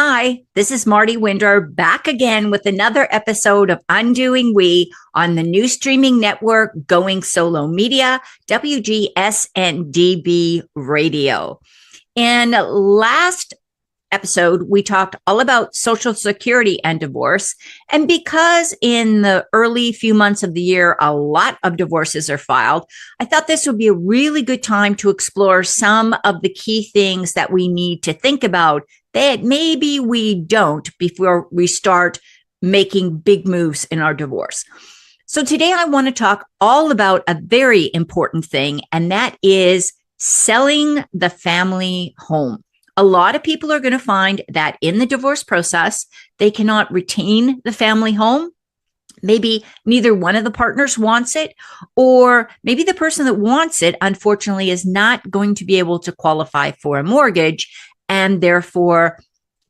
Hi, this is Mardi Winder back again with another episode of Undoing We on the new streaming network Going Solo Media, WGSN-DB Radio. In last episode, we talked all about Social Security and divorce. And because in the early few months of the year, a lot of divorces are filed, I thought this would be a really good time to explore some of the key things that we need to think about that maybe we don't before we start making big moves in our divorce. So today I want to talk all about a very important thing, and that is selling the family home. A lot of people are going to find that in the divorce process, they cannot retain the family home. Maybe neither one of the partners wants it, or maybe the person that wants it, unfortunately, is not going to be able to qualify for a mortgage, and therefore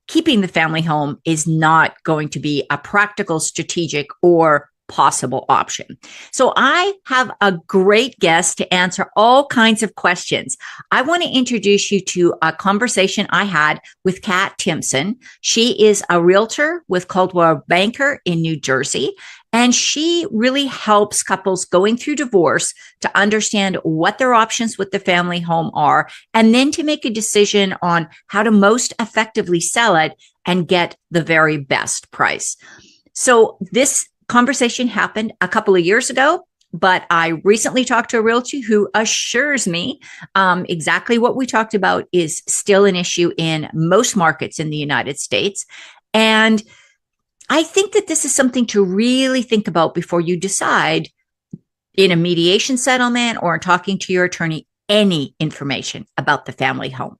keeping the family home is not going to be a practical, strategic, or possible option. So I have a great guest to answer all kinds of questions. I want to introduce you to a conversation I had with Kat Timpson. She is a realtor with Coldwell Banker in New Jersey, and she really helps couples going through divorce to understand what their options with the family home are, and then to make a decision on how to most effectively sell it and get the very best price. So this conversation happened a couple of years ago, but I recently talked to a realtor who assures me exactly what we talked about is still an issue in most markets in the United States. And I think that this is something to really think about before you decide in a mediation settlement or in talking to your attorney, any information about the family home.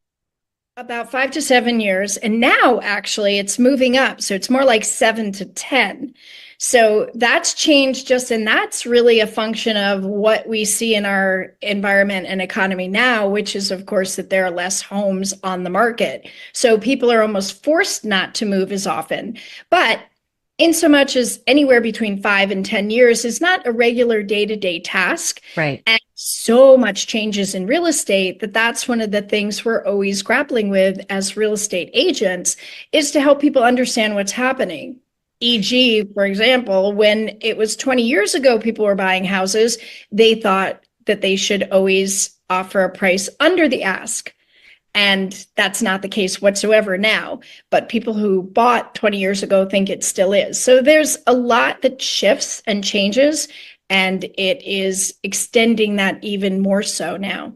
About 5 to 7 years. And now actually it's moving up. So it's more like 7 to 10. So that's changed and that's really a function of what we see in our environment and economy now, which is, of course, that there are less homes on the market. So people are almost forced not to move as often. But in so much as anywhere between 5 and 10 years is not a regular day-to-day task. Right. And so much changes in real estate that's one of the things we're always grappling with as real estate agents is to help people understand what's happening. E.g., for example, when it was 20 years ago, people were buying houses, they thought that they should always offer a price under the ask. And that's not the case whatsoever now. But people who bought 20 years ago think it still is. So there's a lot that shifts and changes, and it is extending that even more so now.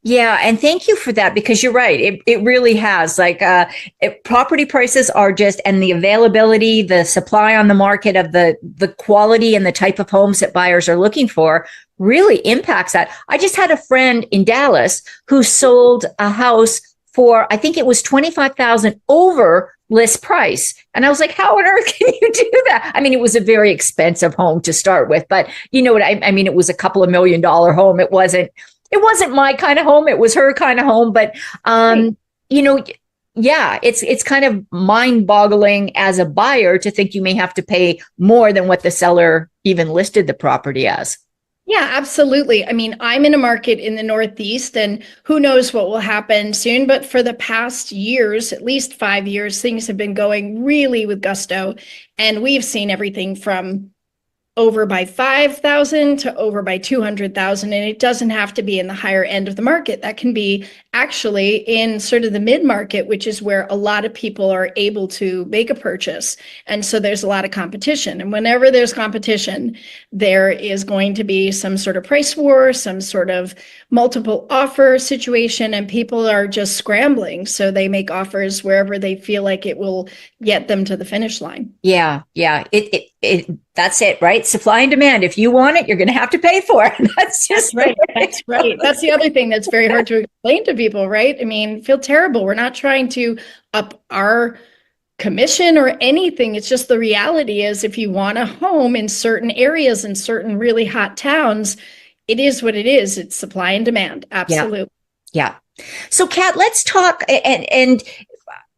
Yeah. And thank you for that, because you're right. It really has property prices are and the availability, the supply on the market of the quality and the type of homes that buyers are looking for really impacts that. I just had a friend in Dallas who sold a house for, I think it was $25,000 over list price. And I was like, how on earth can you do that? I mean, it was a very expensive home to start with, but you know what I mean? It was a couple of $1 million home. It wasn't my kind of home. It was her kind of home. But, yeah, it's kind of mind boggling as a buyer to think you may have to pay more than what the seller even listed the property as. Yeah, absolutely. I mean, I'm in a market in the Northeast, and who knows what will happen soon. But for the past years, at least 5 years, things have been going really with gusto. And we've seen everything from over by 5,000 to over by 200,000. And it doesn't have to be in the higher end of the market. That can be actually in sort of the mid-market, which is where a lot of people are able to make a purchase. And so there's a lot of competition. And whenever there's competition, there is going to be some sort of price war, some sort of multiple offer situation, and people are just scrambling. So they make offers wherever they feel like it will get them to the finish line. Yeah. That's it, right? Supply and demand. If you want it, you're going to have to pay for it. That's right. That's right. That's the other thing that's very hard to explain to people, right? I mean, feel terrible. We're not trying to up our commission or anything. It's just the reality is if you want a home in certain areas in certain really hot towns, it is what it is. It's supply and demand. Absolutely. Yeah. So Kat, let's talk and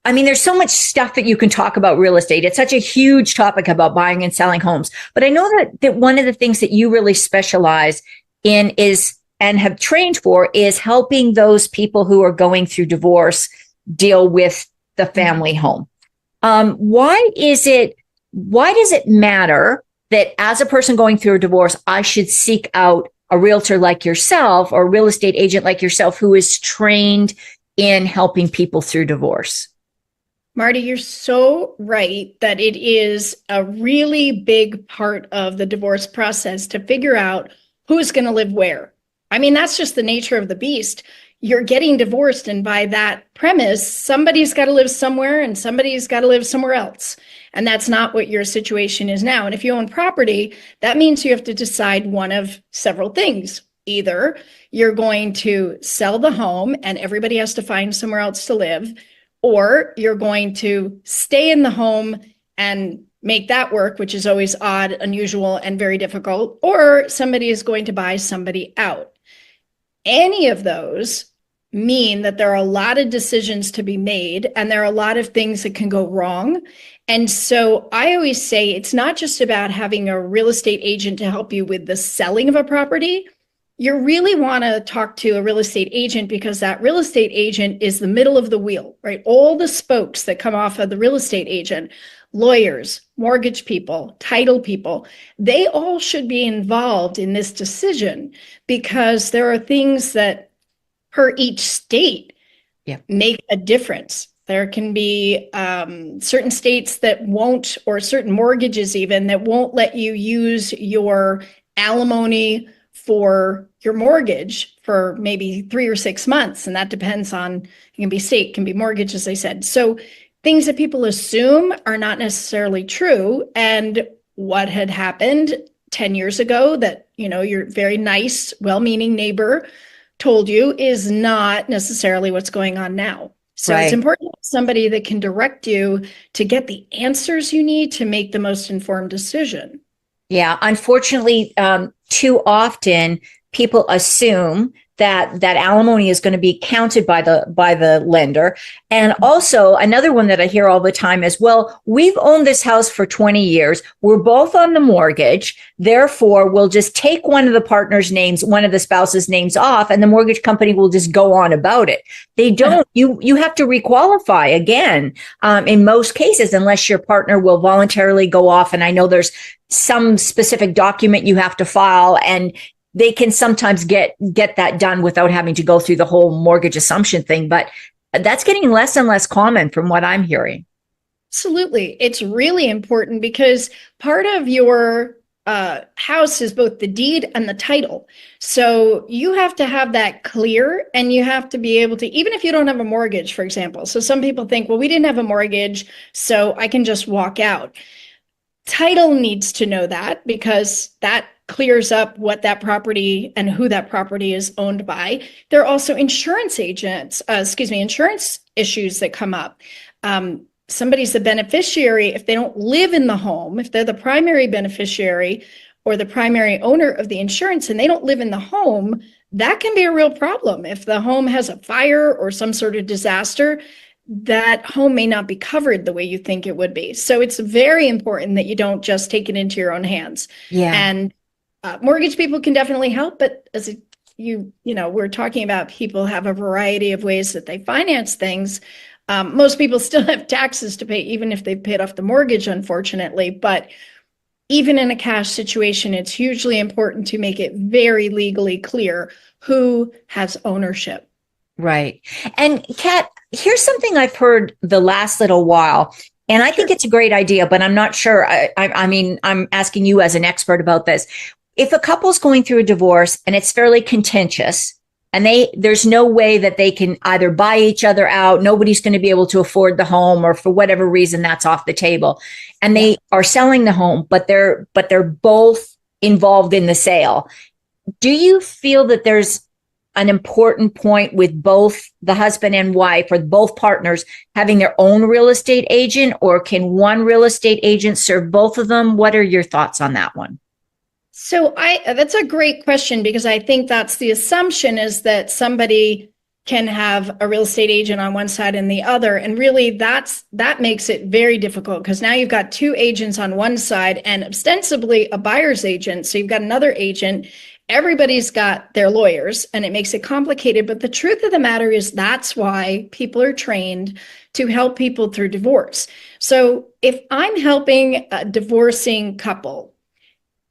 I mean, there's so much stuff that you can talk about real estate. It's such a huge topic about buying and selling homes. But I know that one of the things that you really specialize in is and have trained for is helping those people who are going through divorce deal with the family home. Why does it matter that as a person going through a divorce, I should seek out a realtor like yourself or a real estate agent like yourself who is trained in helping people through divorce? Marty, you're so right that it is a really big part of the divorce process to figure out who's going to live where. I mean, that's just the nature of the beast. You're getting divorced, and by that premise, somebody's got to live somewhere and somebody's got to live somewhere else. And that's not what your situation is now. And if you own property, that means you have to decide one of several things. Either you're going to sell the home and everybody has to find somewhere else to live, or you're going to stay in the home and make that work, which is always odd, unusual, and very difficult, or somebody is going to buy somebody out. Any of those mean that there are a lot of decisions to be made and there are a lot of things that can go wrong. And so I always say it's not just about having a real estate agent to help you with the selling of a property. You really want to talk to a real estate agent because that real estate agent is the middle of the wheel, right? All the spokes that come off of the real estate agent, lawyers, mortgage people, title people, they all should be involved in this decision because there are things that per each state make a difference. There can be certain states that won't, or certain mortgages even, that won't let you use your alimony for your mortgage for maybe 3 or 6 months. And that depends on, it can be state, can be mortgage, as I said. So things that people assume are not necessarily true. And what had happened 10 years ago that, your very nice, well-meaning neighbor told you is not necessarily what's going on now. So It's important to have somebody that can direct you to get the answers you need to make the most informed decision. Yeah, unfortunately, too often people assume that alimony is going to be counted by the lender. And also another one that I hear all the time is, well, we've owned this house for 20 years. We're both on the mortgage. Therefore, we'll just take one of the partner's names, one of the spouse's names off, and the mortgage company will just go on about it. They don't. You have to requalify again in most cases, unless your partner will voluntarily go off. And I know there's some specific document you have to file, and they can sometimes get that done without having to go through the whole mortgage assumption thing. But that's getting less and less common from what I'm hearing. Absolutely. It's really important because part of your house is both the deed and the title. So you have to have that clear, and you have to be able to, even if you don't have a mortgage, for example. So some people think, well, we didn't have a mortgage, so I can just walk out. Title needs to know that because that clears up what that property and who that property is owned by. There are also insurance insurance issues that come up. Somebody's the beneficiary. If they don't live in the home, if they're the primary beneficiary or the primary owner of the insurance and they don't live in the home, that can be a real problem. If the home has a fire or some sort of disaster, that home may not be covered the way you think it would be. So it's very important that you don't just take it into your own hands. Yeah. And mortgage people can definitely help, but as we're talking about, people have a variety of ways that they finance things. Most people still have taxes to pay, even if they've paid off the mortgage, unfortunately. But even in a cash situation, it's hugely important to make it very legally clear who has ownership. Right. And Kat, here's something I've heard the last little while, and I think it's a great idea, but I'm not sure. I mean, I'm asking you as an expert about this. If a couple's going through a divorce and it's fairly contentious, and there's no way that they can either buy each other out, nobody's going to be able to afford the home, or for whatever reason that's off the table, and they are selling the home, but they're both involved in the sale. Do you feel that there's an important point with both the husband and wife, or both partners, having their own real estate agent, or can one real estate agent serve both of them? What are your thoughts on that one? So that's a great question, because I think that's the assumption, is that somebody can have a real estate agent on one side and the other. And really that makes it very difficult, because now you've got two agents on one side and ostensibly a buyer's agent. So you've got another agent, everybody's got their lawyers and it makes it complicated. But the truth of the matter is that's why people are trained to help people through divorce. So if I'm helping a divorcing couple,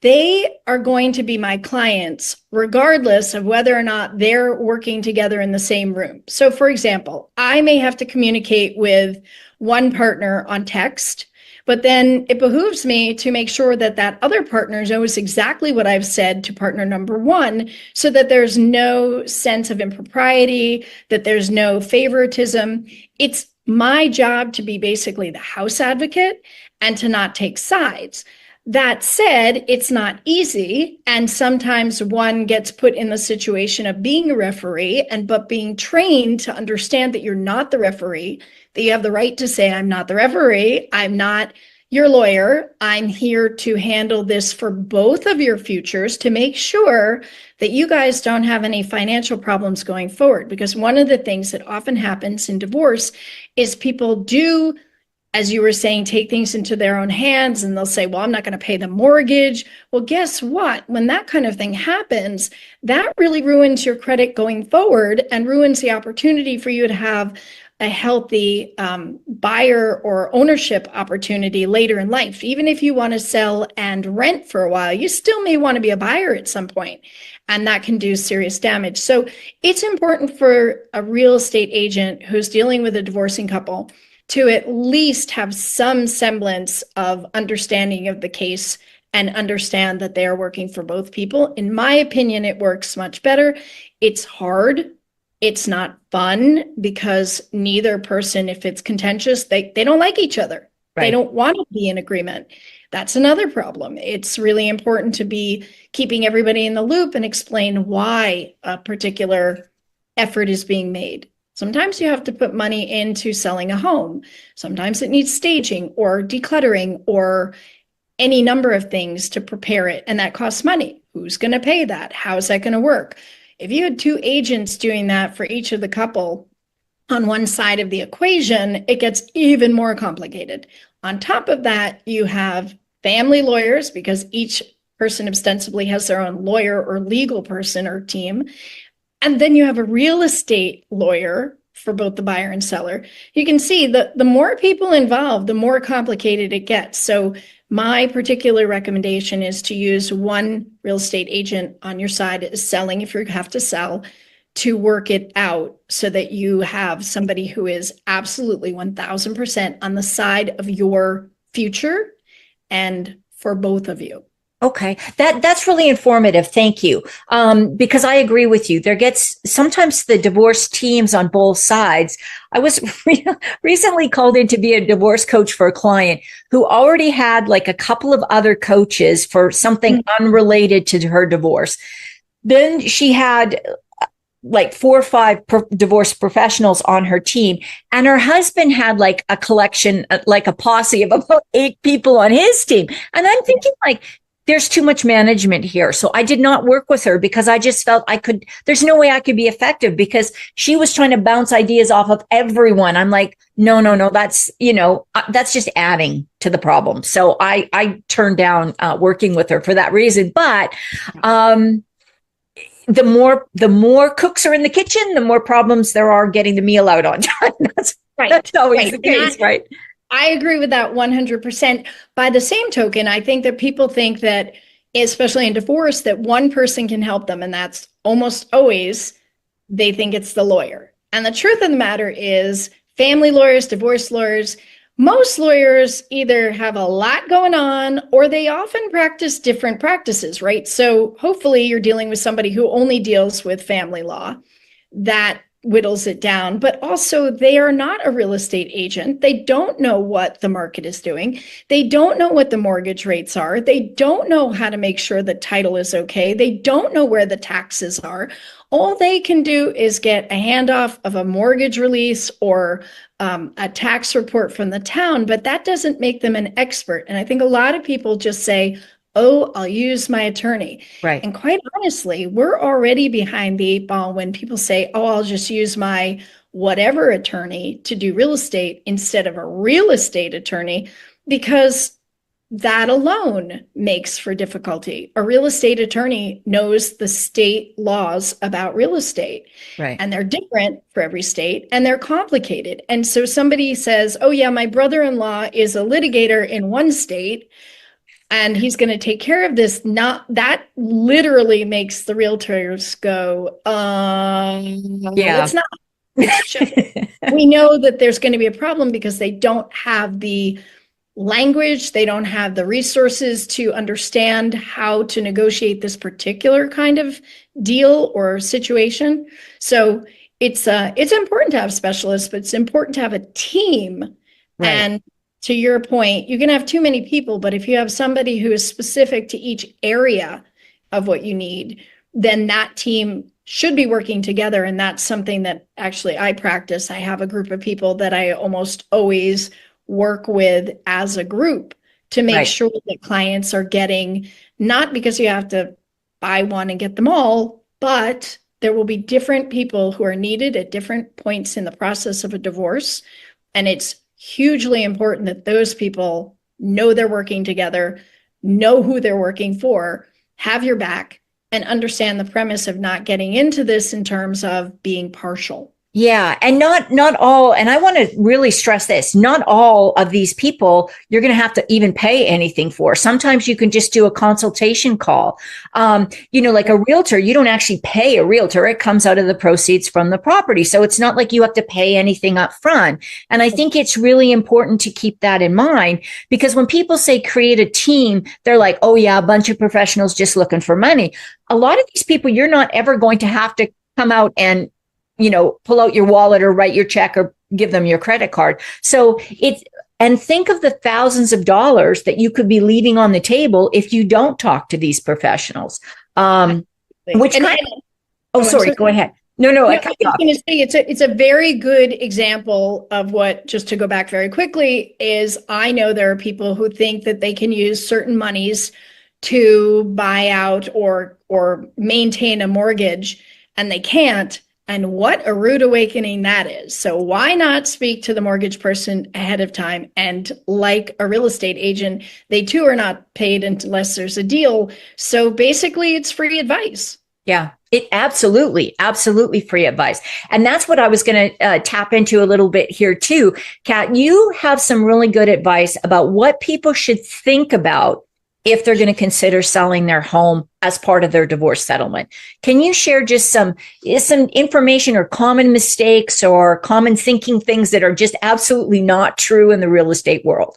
they are going to be my clients regardless of whether or not they're working together in the same room. So for example, I may have to communicate with one partner on text, but then it behooves me to make sure that that other partner knows exactly what I've said to partner number one, so that there's no sense of impropriety, that there's no favoritism. It's my job to be basically the house advocate and to not take sides. That said, it's not easy. And sometimes one gets put in the situation of being a referee but being trained to understand that you're not the referee, that you have the right to say, I'm not the referee, I'm not your lawyer, I'm here to handle this for both of your futures to make sure that you guys don't have any financial problems going forward. Because one of the things that often happens in divorce is people do, as you were saying, take things into their own hands, and they'll say, well, I'm not going to pay the mortgage. Well, guess what? When that kind of thing happens, that really ruins your credit going forward and ruins the opportunity for you to have a healthy buyer or ownership opportunity later in life. Even if you want to sell and rent for a while, you still may want to be a buyer at some point, and that can do serious damage. So it's important for a real estate agent who's dealing with a divorcing couple to at least have some semblance of understanding of the case and understand that they are working for both people. In my opinion, it works much better. It's hard. It's not fun because neither person, if it's contentious, they don't like each other. Right. They don't want to be in agreement. That's another problem. It's really important to be keeping everybody in the loop and explain why a particular effort is being made. Sometimes you have to put money into selling a home. Sometimes it needs staging or decluttering or any number of things to prepare it, and that costs money. Who's going to pay that? How's that going to work? If you had two agents doing that for each of the couple on one side of the equation, it gets even more complicated. On top of that, you have family lawyers, because each person ostensibly has their own lawyer or legal person or team. And then you have a real estate lawyer for both the buyer and seller. You can see the more people involved, the more complicated it gets. So my particular recommendation is to use one real estate agent on your side as selling, if you have to sell, to work it out so that you have somebody who is absolutely 1000% on the side of your future and for both of you. Okay. That's really informative. Thank you. Because I agree with you. There gets sometimes the divorce teams on both sides. I was recently called in to be a divorce coach for a client who already had like a couple of other coaches for something unrelated to her divorce. Then she had like 4 or 5 divorce professionals on her team. And her husband had like a collection, like a posse of about 8 people on his team. And I'm thinking like, there's too much management here. So I did not work with her because I just felt there's no way I could be effective because she was trying to bounce ideas off of everyone. I'm like, no, that's, that's just adding to the problem. So I turned down working with her for that reason. But, the more cooks are in the kitchen, the more problems there are getting the meal out on time. That's always the case, right? I agree with that 100%. By the same token, I think that people think that, especially in divorce, that one person can help them. And that's almost always, they think it's the lawyer. And the truth of the matter is family lawyers, divorce lawyers, most lawyers either have a lot going on or they often practice different practices, right? So hopefully you're dealing with somebody who only deals with family law. That whittles it down, but also they are not a real estate agent. They don't know what the market is doing. They don't know what the mortgage rates are. They don't know how to make sure the title is okay. They don't know where the taxes are. All they can do is get a handoff of a mortgage release or a tax report from the town, but that doesn't make them an expert. And I think a lot of people just say, oh, I'll use my attorney. Right. And quite honestly, we're already behind the 8 ball when people say, oh, I'll just use my whatever attorney to do real estate instead of a real estate attorney, because that alone makes for difficulty. A real estate attorney knows the state laws about real estate, Right. and they're different for every state, and they're complicated. And so somebody says, oh yeah, my brother-in-law is a litigator in one state and he's going to take care of this. Not that literally makes the realtors go, Yeah. it's not. It's just, we know that there's going to be a problem because they don't have the language, they don't have the resources to understand how to negotiate this particular kind of deal or situation. So it's important to have specialists, but it's important to have a team. Right. And to your point, you can have too many people, but if you have somebody who is specific to each area of what you need, then that team should be working together. And that's something that actually I practice. I have a group of people that I almost always work with as a group to make sure that clients are getting, not because you have to buy one and get them all, but there will be different people who are needed at different points in the process of a divorce. And it's hugely important that those people know they're working together, know who they're working for, have your back, and understand the premise of not getting into this in terms of being partial. Yeah. And not all, and I want to really stress this, not all of these people you're going to have to even pay anything for. Sometimes you can just do a consultation call. Like a realtor, you don't actually pay a realtor. It comes out of the proceeds from the property. So it's not like you have to pay anything up front. And I think it's really important to keep that in mind, because when people say create a team, they're like, oh yeah, a bunch of professionals just looking for money. A lot of these people, you're not ever going to have to come out and pull out your wallet or write your check or give them your credit card. So and think of the thousands of dollars that you could be leaving on the table if you don't talk to these professionals. Go ahead. No, I cut you off. I was going to say it's a very good example of what, just to go back very quickly, is I know there are people who think that they can use certain monies to buy out or maintain a mortgage, and they can't. And what a rude awakening that is. So why not speak to the mortgage person ahead of time? And like a real estate agent, they too are not paid unless there's a deal. So basically it's free advice. Yeah, it absolutely free advice. And that's what I was going to tap into a little bit here too. Kat, you have some really good advice about what people should think about if they're going to consider selling their home as part of their divorce settlement. Can you share just some information or common mistakes or common thinking things that are just absolutely not true in the real estate world?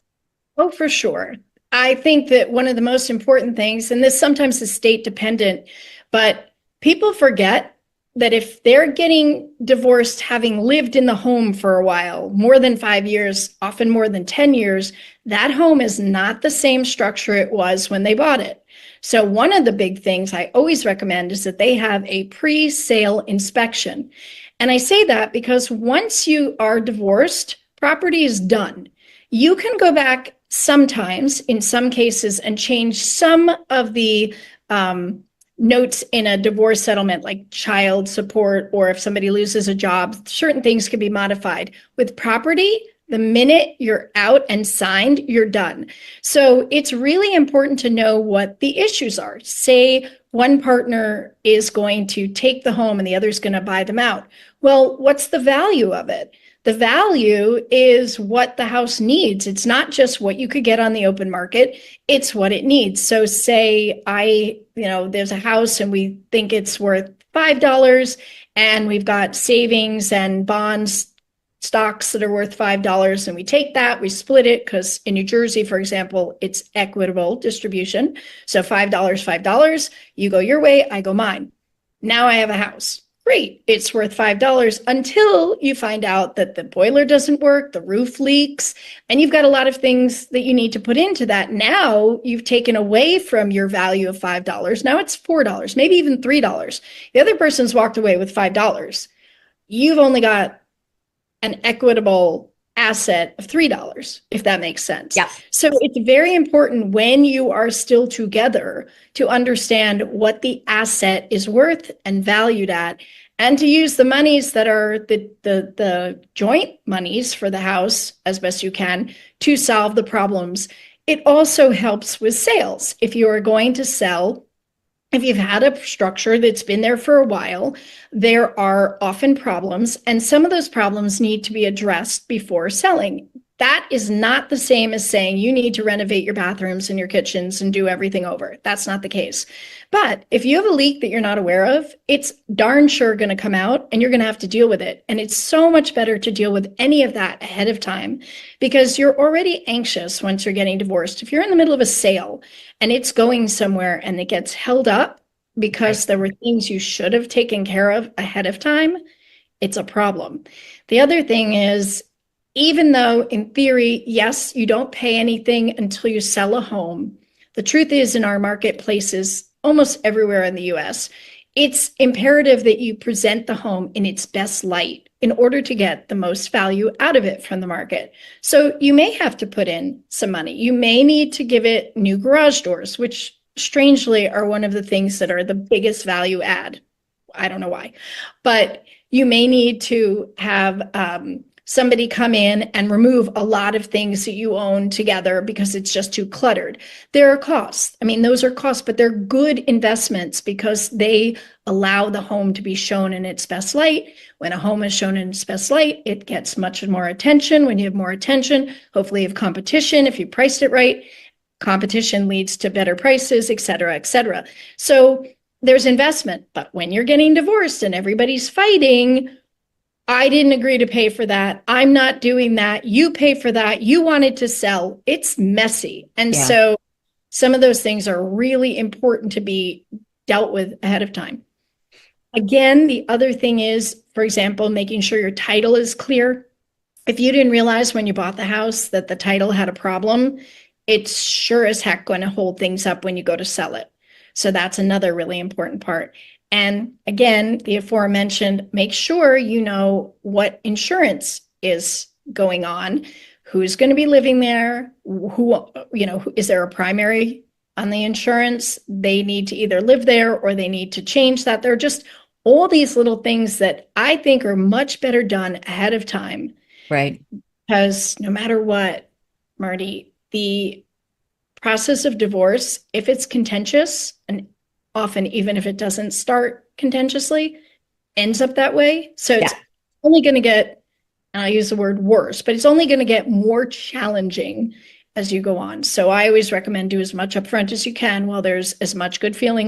Oh, for sure. I think that one of the most important things, and this sometimes is state dependent, but people forget that if they're getting divorced, having lived in the home for a while, more than 5 years, often more than 10 years, that home is not the same structure it was when they bought it. So one of the big things I always recommend is that they have a pre-sale inspection. And I say that because once you are divorced, property is done. You can go back sometimes, in some cases, and change some of the notes in a divorce settlement, like child support, or if somebody loses a job, certain things can be modified. With property, the minute you're out and signed, you're done. So it's really important to know what the issues are. Say one partner is going to take the home and the other is going to buy them out. Well, what's the value of it? The value is what the house needs. It's not just what you could get on the open market. It's what it needs. So say there's a house and we think it's worth $5 and we've got savings and bonds, stocks that are worth $5, and we take that, we split it, because in New Jersey, for example, it's equitable distribution. So $5, $5, you go your way, I go mine. Now I have a house. Great, it's worth $5 until you find out that the boiler doesn't work, the roof leaks, and you've got a lot of things that you need to put into that. Now you've taken away from your value of $5. Now it's $4, maybe even $3. The other person's walked away with $5. You've only got an equitable asset of $3, if that makes sense. Yeah. So it's very important when you are still together to understand what the asset is worth and valued at, and to use the monies that are the joint monies for the house as best you can to solve the problems. It also helps with sales. If you are going to sell, if you've had a structure that's been there for a while, there are often problems, and some of those problems need to be addressed before selling. That is not the same as saying you need to renovate your bathrooms and your kitchens and do everything over. That's not the case. But if you have a leak that you're not aware of, it's darn sure going to come out and you're going to have to deal with it. And it's so much better to deal with any of that ahead of time because you're already anxious once you're getting divorced. If you're in the middle of a sale and it's going somewhere and it gets held up because there were things you should have taken care of ahead of time, it's a problem. The other thing is, even though in theory, yes, you don't pay anything until you sell a home, the truth is in our marketplaces, almost everywhere in the US, it's imperative that you present the home in its best light in order to get the most value out of it from the market. So you may have to put in some money. You may need to give it new garage doors, which strangely are one of the things that are the biggest value add. I don't know why, but you may need to have somebody come in and remove a lot of things that you own together because it's just too cluttered. There are costs. I mean, those are costs, but they're good investments because they allow the home to be shown in its best light. When a home is shown in its best light, it gets much more attention. When you have more attention, hopefully you have competition. If you priced it right, competition leads to better prices, et cetera, et cetera. So there's investment, but when you're getting divorced and everybody's fighting, I didn't agree to pay for that. I'm not doing that. You pay for that. You wanted to sell. It's messy. And so some of those things are really important to be dealt with ahead of time. Again, the other thing is, for example, making sure your title is clear. If you didn't realize when you bought the house that the title had a problem, it's sure as heck going to hold things up when you go to sell it. So that's another really important part. And again, the aforementioned, make sure you know what insurance is going on, who's going to be living there, is there a primary on the insurance? They need to either live there or they need to change that. There are just all these little things that I think are much better done ahead of time. Right. Because no matter what, Marty, the process of divorce, if it's contentious, and often even if it doesn't start contentiously, ends up that way. So it's only going to get, and I use the word worse, but it's only going to get more challenging as you go on. So I always recommend do as much upfront as you can while there's as much good feeling left.